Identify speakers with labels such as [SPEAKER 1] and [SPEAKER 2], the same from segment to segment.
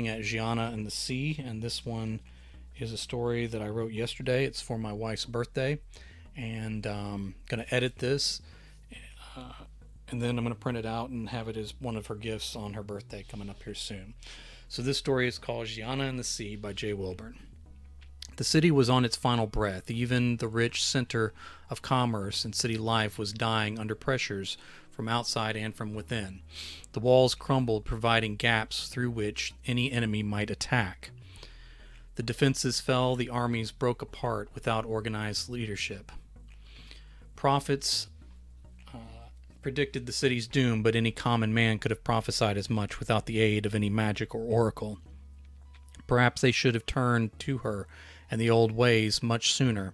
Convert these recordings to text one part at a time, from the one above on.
[SPEAKER 1] at Jaiyana and the Sea, and this one is a story that I wrote yesterday. It's for my wife's birthday, and I'm going to edit this, and then I'm going to print it out and have it as one of her gifts on her birthday coming up here soon. So this story is called Jaiyana and the Sea by Jay Wilburn. The city was on its final breath. Even the rich center of commerce and city life was dying under pressures from outside and from within. The walls crumbled, providing gaps through which any enemy might attack. The defenses fell, the armies broke apart without organized leadership. Prophets predicted the city's doom, but any common man could have prophesied as much without the aid of any magic or oracle. Perhaps they should have turned to her and the old ways much sooner.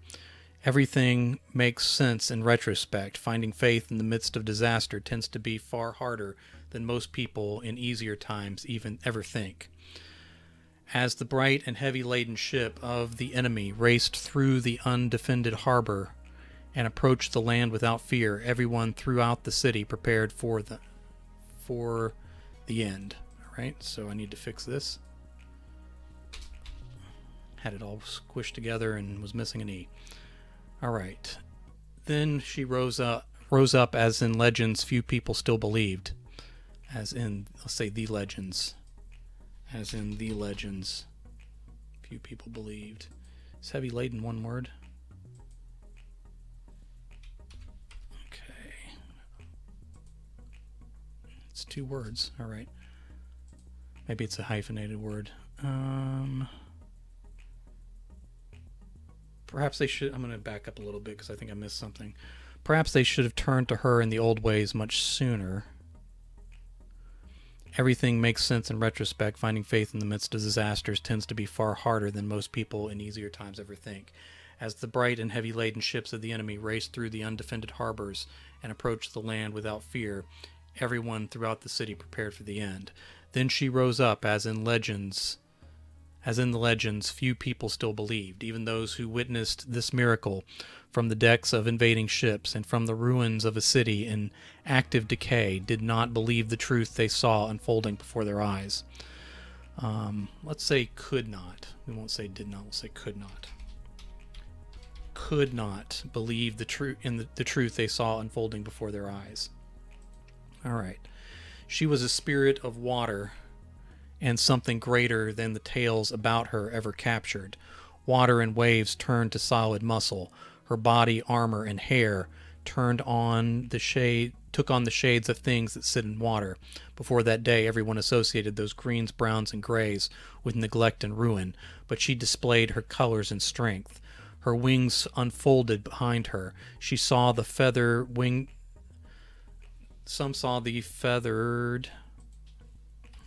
[SPEAKER 1] Everything makes sense in retrospect. Finding faith in the midst of disaster tends to be far harder than most people in easier times even ever think. As the bright and heavy laden ship of the enemy raced through the undefended harbor and approached the land without fear, everyone throughout the city prepared for the end. All right, so I need to fix this. Had it all squished together and was missing an E. All right. Then she rose up as in legends few people still believed. As in, let's say the legends. As in the legends few people believed. Is heavy laden one word? Okay. It's two words. All right. Maybe it's a hyphenated word. Perhaps they should... I'm going to back up a little bit because I think I missed something. Perhaps they should have turned to her in the old ways much sooner. Everything makes sense in retrospect. Finding faith in the midst of disasters tends to be far harder than most people in easier times ever think. As the bright and heavy-laden ships of the enemy raced through the undefended harbors and approached the land without fear, everyone throughout the city prepared for the end. Then she rose up, as in the legends, few people still believed. Even those who witnessed this miracle from the decks of invading ships and from the ruins of a city in active decay did not believe the truth they saw unfolding before their eyes. Let's say could not. We won't say did not. We'll say could not. Could not believe the truth they saw unfolding before their eyes. All right. She was a spirit of water and something greater than the tales about her ever captured. Water and waves turned to solid muscle. Her body, armor, and hair took on the shades of things that sit in water. Before that day, everyone associated those greens, browns, and grays with neglect and ruin, but she displayed her colors and strength. Her wings unfolded behind her. She saw the Some saw the feathered...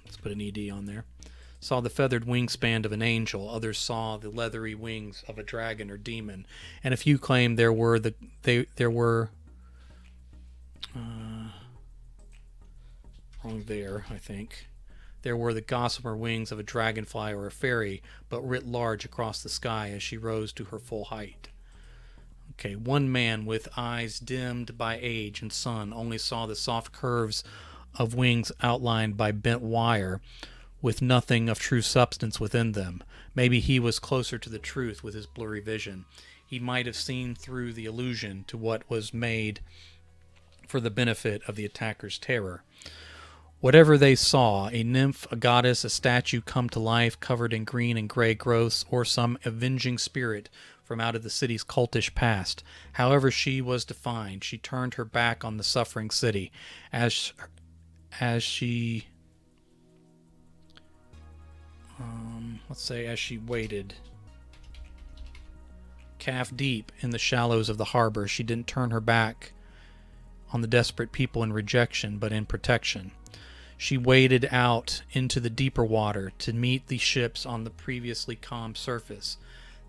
[SPEAKER 1] Let's put an ED on there. Saw the feathered wingspan of an angel. Others saw the leathery wings of a dragon or demon. And a few claimed there were I think. There were the gossamer wings of a dragonfly or a fairy, but writ large across the sky as she rose to her full height. Okay, one man with eyes dimmed by age and sun only saw the soft curves of wings outlined by bent wire, with nothing of true substance within them. Maybe he was closer to the truth with his blurry vision. He might have seen through the illusion to what was made for the benefit of the attacker's terror. Whatever they saw, a nymph, a goddess, a statue come to life covered in green and gray growths, or some avenging spirit from out of the city's cultish past. However she was defined, she turned her back on the suffering city as she waited calf deep in the shallows of the harbor. She didn't turn her back on the desperate people in rejection, but in protection. She waded out into the deeper water to meet the ships on the previously calm surface.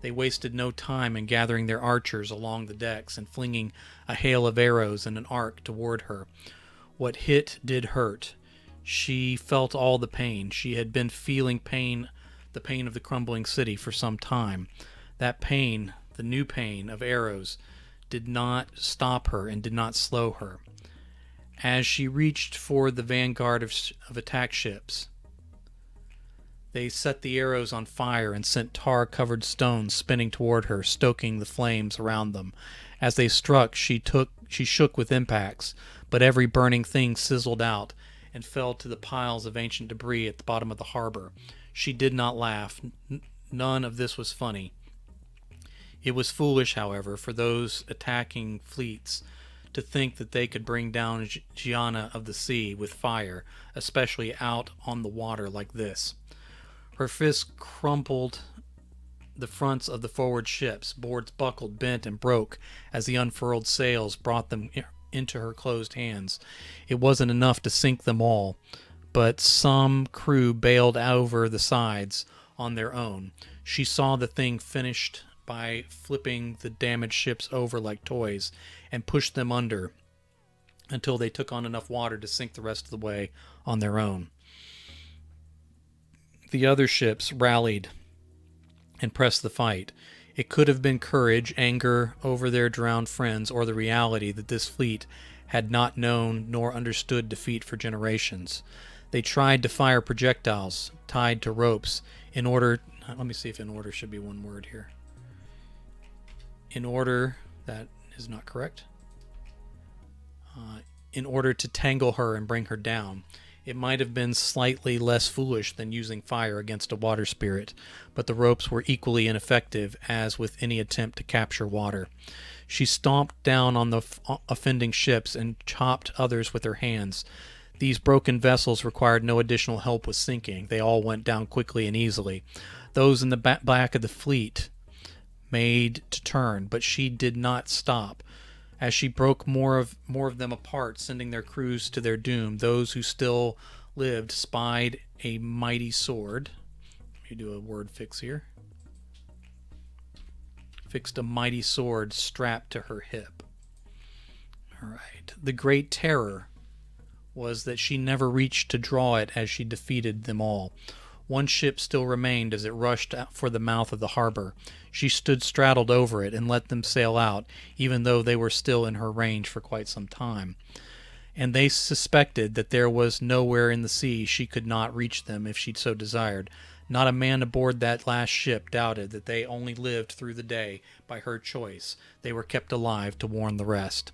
[SPEAKER 1] They wasted no time in gathering their archers along the decks and flinging a hail of arrows and an arc toward her. What hit did hurt. She felt all the pain. She had been feeling the pain of the crumbling city for some time. That pain, the new pain of arrows, did not stop her and did not slow her. As she reached for the vanguard of attack ships, They set the arrows on fire and sent tar-covered stones spinning toward her, stoking the flames around them. As they struck, she shook with impacts, but every burning thing sizzled out and fell to the piles of ancient debris at the bottom of the harbor. She did not laugh. None of this was funny. It was foolish, however, for those attacking fleets to think that they could bring down Jaiyana of the sea with fire, especially out on the water like this. Her fist crumpled the fronts of the forward ships. Boards buckled, bent, and broke as the unfurled sails brought them into her closed hands. It wasn't enough to sink them all, but some crew bailed over the sides on their own. She saw the thing finished by flipping the damaged ships over like toys and pushed them under until they took on enough water to sink the rest of the way on their own. The other ships rallied and pressed the fight. It could have been courage, anger over their drowned friends, or the reality that this fleet had not known nor understood defeat for generations. They tried to fire projectiles tied to ropes in order... Let me see if in order should be one word here. In order... That is not correct. In order to tangle her and bring her down. It might have been slightly less foolish than using fire against a water spirit, but the ropes were equally ineffective as with any attempt to capture water. She stomped down on the offending ships and chopped others with her hands. These broken vessels required no additional help with sinking. They all went down quickly and easily. Those in the back of the fleet made to turn, but she did not stop. As she broke more of them apart, sending their crews to their doom, those who still lived spied a mighty sword. Let me do a word fix here. Fixed a mighty sword strapped to her hip. All right. The great terror was that she never reached to draw it as she defeated them all. One ship still remained as it rushed for the mouth of the harbor. She stood straddled over it and let them sail out, even though they were still in her range for quite some time. And they suspected that there was nowhere in the sea she could not reach them if she so desired. Not a man aboard that last ship doubted that they only lived through the day by her choice. They were kept alive to warn the rest.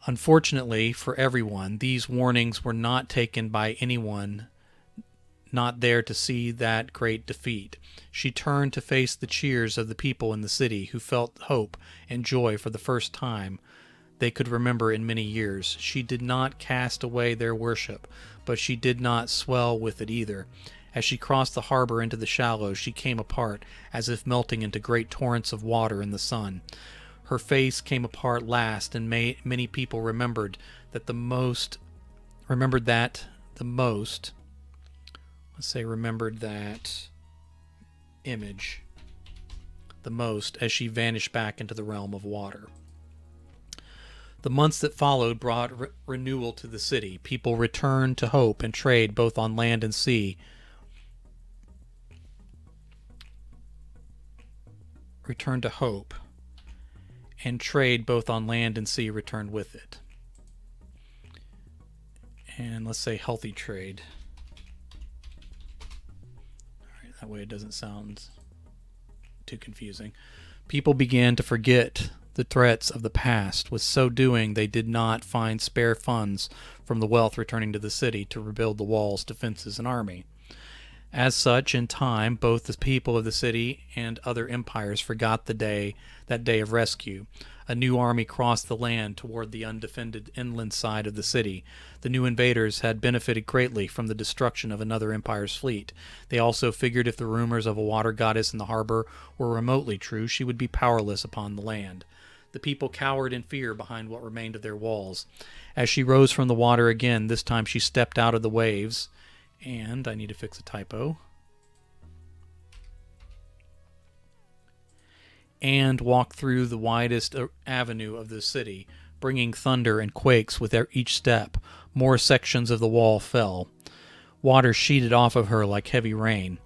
[SPEAKER 1] Unfortunately for everyone, these warnings were not taken by anyone not there to see that great defeat. She turned to face the cheers of the people in the city who felt hope and joy for the first time they could remember in many years. She did not cast away their worship, but she did not swell with it either. As she crossed the harbor into the shallows, she came apart, as if melting into great torrents of water in the sun. Her face came apart last, and many people remembered that the most... Remembered that image the most as she vanished back into the realm of water. The months that followed brought renewal to the city. People returned to hope and trade both on land and sea. Returned to hope and trade both on land and sea returned with it. And let's say healthy trade. That way it doesn't sound too confusing. People began to forget the threats of the past. With so doing, they did not find spare funds from the wealth returning to the city to rebuild the walls, defenses, and army. As such, in time, both the people of the city and other empires forgot that day of rescue. A new army crossed the land toward the undefended inland side of the city. The new invaders had benefited greatly from the destruction of another empire's fleet. They also figured if the rumors of a water goddess in the harbor were remotely true, she would be powerless upon the land. The people cowered in fear behind what remained of their walls. As she rose from the water again, this time she stepped out of the waves, and I need to fix a typo, and walked through the widest avenue of the city, bringing thunder and quakes with each step. More sections of the wall fell. Water sheeted off of her like heavy rain.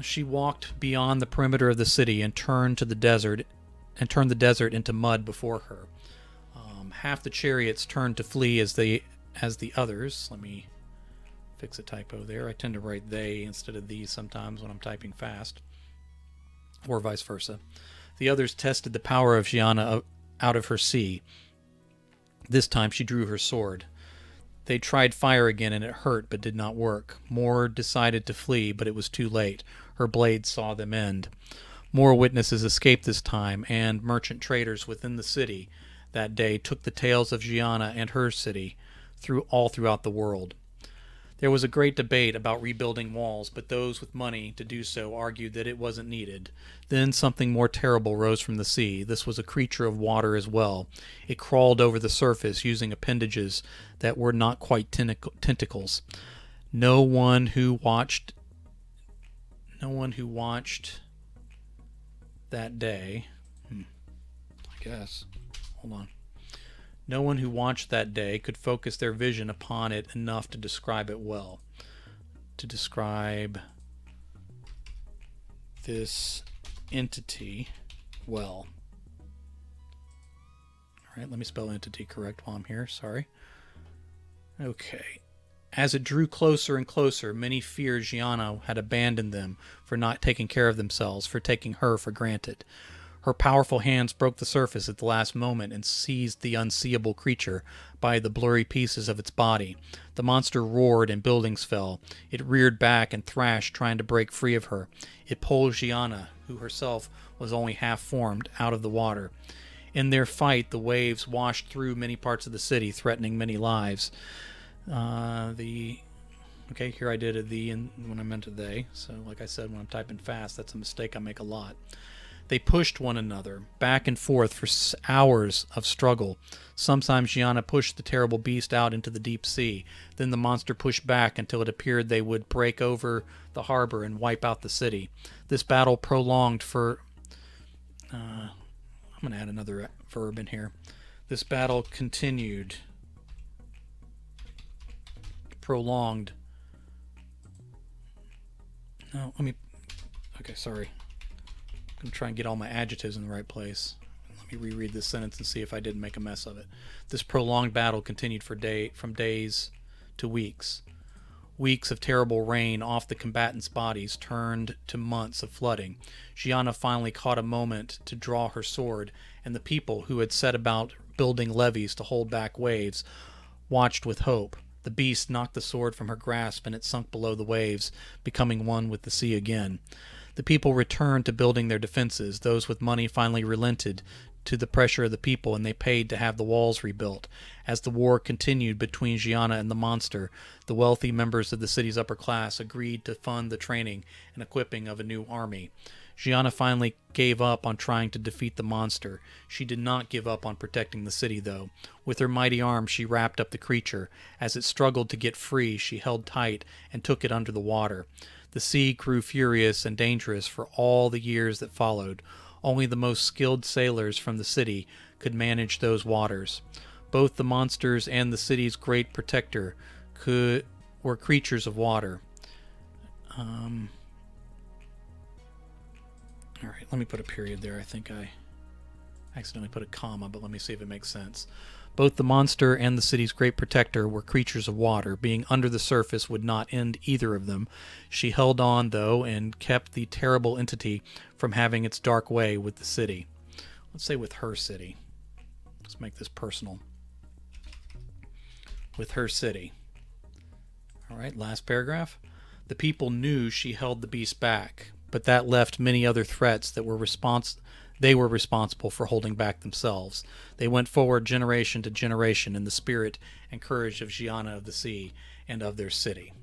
[SPEAKER 1] She walked beyond the perimeter of the city and turned the desert into mud before her. Half the chariots turned to flee as the others. Let me Fix a typo there. I tend to write they instead of these sometimes when I'm typing fast, or vice versa. The others tested the power of Jaiyana out of her sea. This time she drew her sword. They tried fire again and it hurt but did not work. More decided to flee, but it was too late. Her blade saw them end. More witnesses escaped this time, and merchant traders within the city that day took the tales of Jaiyana and her city throughout the world. There was a great debate about rebuilding walls, but those with money to do so argued that it wasn't needed. Then something more terrible rose from the sea. This was a creature of water as well. It crawled over the surface using appendages that were not quite tentacles. No one who watched that day. I guess. Hold on. No one who watched that day could focus their vision upon it enough to describe it well. To describe this entity well. Alright, let me spell entity correct while I'm here. Sorry. Okay. As it drew closer and closer, many feared Jaiyana had abandoned them for not taking care of themselves, for taking her for granted. Her powerful hands broke the surface at the last moment and seized the unseeable creature by the blurry pieces of its body. The monster roared and buildings fell. It reared back and thrashed, trying to break free of her. It pulled Jaiyana, who herself was only half formed, out of the water. In their fight, the waves washed through many parts of the city, threatening many lives. Okay, here I did a the when I meant a they. So, like I said, when I'm typing fast, that's a mistake I make a lot. They pushed one another, back and forth for hours of struggle. Sometimes Jaiyana pushed the terrible beast out into the deep sea. Then the monster pushed back until it appeared they would break over the harbor and wipe out the city. This battle prolonged for... I'm going to add another verb in here. This battle continued... Prolonged... No, let me... Okay, sorry. I'm going to try and get all my adjectives in the right place. Let me reread this sentence and see if I didn't make a mess of it. This prolonged battle continued from days to weeks. Weeks of terrible rain off the combatants' bodies turned to months of flooding. Jaiyana finally caught a moment to draw her sword, and the people who had set about building levees to hold back waves watched with hope. The beast knocked the sword from her grasp, and it sunk below the waves, becoming one with the sea again. The people returned to building their defenses. Those with money finally relented to the pressure of the people, and they paid to have the walls rebuilt. As the war continued between Jaiyana and the monster, the wealthy members of the city's upper class agreed to fund the training and equipping of a new army. Jaiyana finally gave up on trying to defeat the monster. She did not give up on protecting the city, though. With her mighty arm, she wrapped up the creature. As it struggled to get free, she held tight and took it under the water. The sea grew furious and dangerous for all the years that followed. Only the most skilled sailors from the city could manage those waters. Both the monsters and the city's great protector were creatures of water. Alright, let me put a period there. I think I accidentally put a comma, but let me see if it makes sense. Both the monster and the city's great protector were creatures of water. Being under the surface would not end either of them. She held on, though, and kept the terrible entity from having its dark way with the city. Let's say with her city. Let's make this personal. With her city. All right, last paragraph. The people knew she held the beast back, but that left many other threats that they were responsible for holding back themselves. They went forward generation to generation in the spirit and courage of Jaiyana of the sea and of their city.